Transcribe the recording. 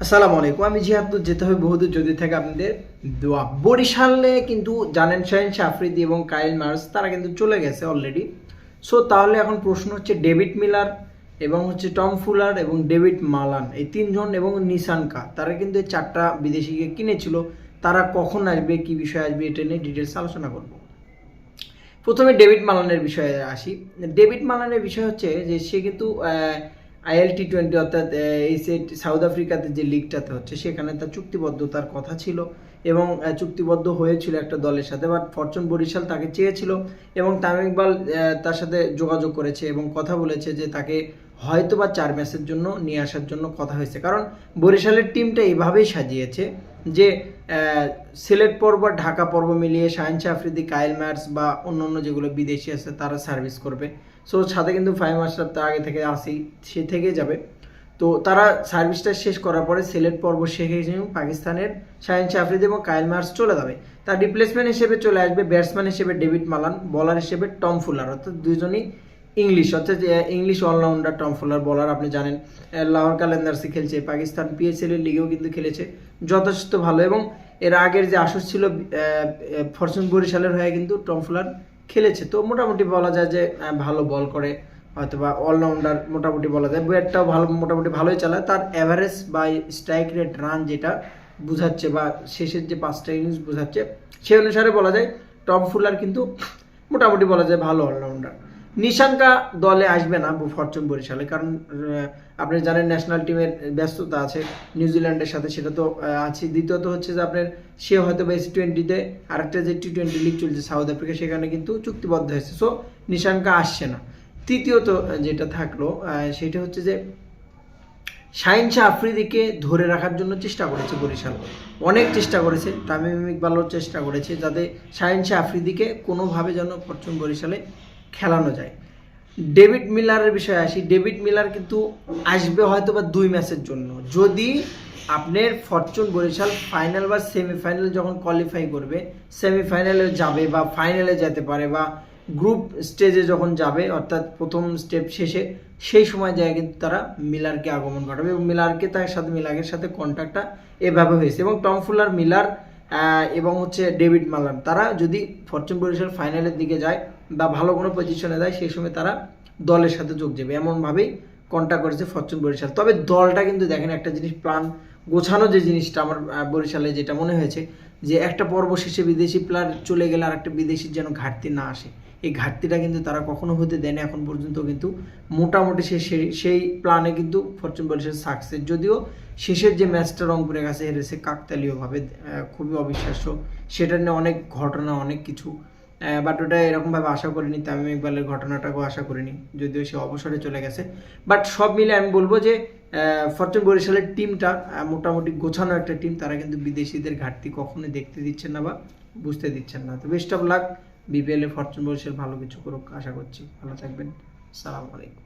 আসসালামু আলাইকুম। আমি জিহাদুর যেতে হবে বহুদূর যদি থাকে আপনাদের দোয়া। বরিশালে কিন্তু জানেন শাহিন আফ্রিদি এবং কাইল মার্স তারা কিন্তু চলে গেছে অলরেডি। সো তাহলে এখন প্রশ্ন হচ্ছে ডেভিড মিলার এবং হচ্ছে টম ফুলার এবং ডেভিড মালান এই তিনজন এবং নিশানকা তারা কিন্তু এই চারটা বিদেশিকে কিনেছিল। তারা কখন আসবে, কি বিষয়ে আসবে, এটা নিয়ে ডিটেলস আলোচনা করব। প্রথমে ডেভিড মালানের বিষয়ে আসি। ডেভিড মালানের বিষয় হচ্ছে যে সে কিন্তু IL-T20 অর্থাৎ এই সেট সাউথ আফ্রিকাতে যে লিগটাতে হচ্ছে সেখানে তার চুক্তিবদ্ধতার কথা ছিল এবং চুক্তিবদ্ধ হয়েছিল একটা দলের সাথে, বাট ফরচুন বরিশাল তাকে চেয়েছিল এবং তামিম ইকবাল তার সাথে যোগাযোগ করেছে এবং কথা বলেছে যে তাকে হয়তো বা 4 ম্যাচের জন্য নিয়ে আসার জন্য কথা হয়েছে। কারণ বরিশালের টিমটা এভাবেই সাজিয়েছে যে সিলেট পর্ব ঢাকা পর্ব মিলিয়ে শাহিন আফ্রিদি, কাইল ম্যাটস বা অন্য যেগুলো বিদেশি আছে তারা সার্ভিস করবে। সো সাথে কিন্তু ফাহিম আশরাফ তার আগে থেকে আসেই, সে থেকে যাবে। তো তারা সার্ভিসটা শেষ করার পরে সিলেট পর্ব শেষে পাকিস্তানের শাহিন আফ্রিদি এবং কাইল ম্যাটস চলে যাবে। তার রিপ্লেসমেন্ট হিসেবে চলে আসবে ব্যাটসম্যান হিসেবে ডেভিড মালান, বলার হিসেবে টম ফুলার, অর্থাৎ দুজনই ইংলিশ, অর্থাৎ ইংলিশ অলরাউন্ডার টম ফুলার বলার। আপনি জানেন লাহোর কালেন্দার্সে খেলছে, পাকিস্তান PSL এর লিগেও কিন্তু খেলেছে, যথেষ্ট ভালো। এবং এর আগের যে আসর ছিল ফরচুন বরিশালের হয়ে কিন্তু টম ফুলার খেলেছে। তো মোটামুটি বলা যায় যে ভালো বল করে, হয়তো বা অলরাউন্ডার মোটামুটি বলা যায়। ব্যাটটাও ভালো, মোটামুটি ভালোই চালায়। তার অ্যাভারেজ বা স্ট্রাইক রেট রান যেটা বোঝাচ্ছে বা শেষের যে 5টা ইনিংস বোঝাচ্ছে সেই অনুসারে বলা যায় টম ফুলার কিন্তু মোটামুটি বলা যায় ভালো অলরাউন্ডার। নিশাঙ্কা দলে আসবে না ফরচুন বরিশালে, কারণ আপনি জানেন ন্যাশনাল টিমের ব্যস্ততা আছে নিউজিল্যান্ডের সাথে, সেটা তো আছে। দ্বিতীয়ত হচ্ছে যে আপনার সে হয়তো বা S20-তে আরেকটা যে T20 লিগ চলছে সাউথ আফ্রিকা, সেখানে কিন্তু চুক্তিবদ্ধ হয়েছে। সো নিশাঙ্কা আসছে না। তৃতীয়ত যেটা থাকলো সেটা হচ্ছে যে শাহিন আফ্রিদিকে ধরে রাখার জন্য চেষ্টা করেছে বরিশাল, অনেক চেষ্টা করেছে। তামিম ইকবালও চেষ্টা করেছে যাতে শাহিন আফ্রিদিকে কোনোভাবে যেন ফরচুন বরিশালে খেলানো যায়। ডেভিড মিলারের বিষয়ে আসি। ডেভিড মিলার কিন্তু আসবে হয়তো বা 2 ম্যাচের জন্য। যদি আপনার ফরচুন বরিশাল ফাইনাল বা সেমিফাইনাল যখন কোয়ালিফাই করবে, সেমিফাইনালে যাবে বা ফাইনালে যেতে পারে বা গ্রুপ স্টেজে যখন যাবে, অর্থাৎ প্রথম স্টেপ শেষে, সেই সময় যায় কিন্তু তারা মিলারকে আগমন ঘটাবে এবং মিলারকে তার সাথে মিলারের সাথে কন্ট্যাক্টটা এভাবে হয়েছে। এবং টম ফুলার, মিলার এবং হচ্ছে ডেভিড মালান তারা যদি ফরচুন বরিশাল ফাইনালের দিকে যায় বা ভালো কোনো পজিশনে যায়, সেই সময় তারা দলের সাথে যোগ দেবে, এমনভাবেই কন্ট্যাক্ট করেছে ফরচুন বরিশাল। তবে দলটা কিন্তু দেখেন একটা জিনিস, প্ল্যান গোছানো যে জিনিসটা আমার বরিশালে যেটা মনে হয়েছে যে একটা পর্ব শেষে বিদেশি প্লেয়ার চলে গেলে আর একটা বিদেশির যেন ঘাটতি না আসে, এই ঘাটতিটা কিন্তু তারা কখনো হতে দেয়নি এখন পর্যন্ত। কিন্তু মোটামুটি সেই প্ল্যানে কিন্তু ফরচুন বরিশাল সাকসেস, যদিও শেষের যে ম্যাচটা রংপুরের কাছে হেরেছে কাকতালীয়ভাবে, খুবই অবিশ্বাস্য। সেটা নিয়ে অনেক ঘটনা, অনেক কিছু, বাট ওটা এরকমভাবে আশা করিনি। তামিম ইকবালের ঘটনাটাকেও আশা করিনি, যদিও সে অবসরে চলে গেছে। বাট সব মিলে আমি বলবো যে ফরচুন বরিশালের টিমটা মোটামুটি গোছানো একটা টিম। তারা কিন্তু বিদেশিদের ঘাটতি কখনোই দেখতে দিচ্ছেন না বা বুঝতে দিচ্ছেন না। তো বেস্ট অফ লাক। BPL এ ফরচুন বরিশাল ভালো কিছু করুক, আশা করছি। ভালো থাকবেন। আসসালামু আলাইকুম।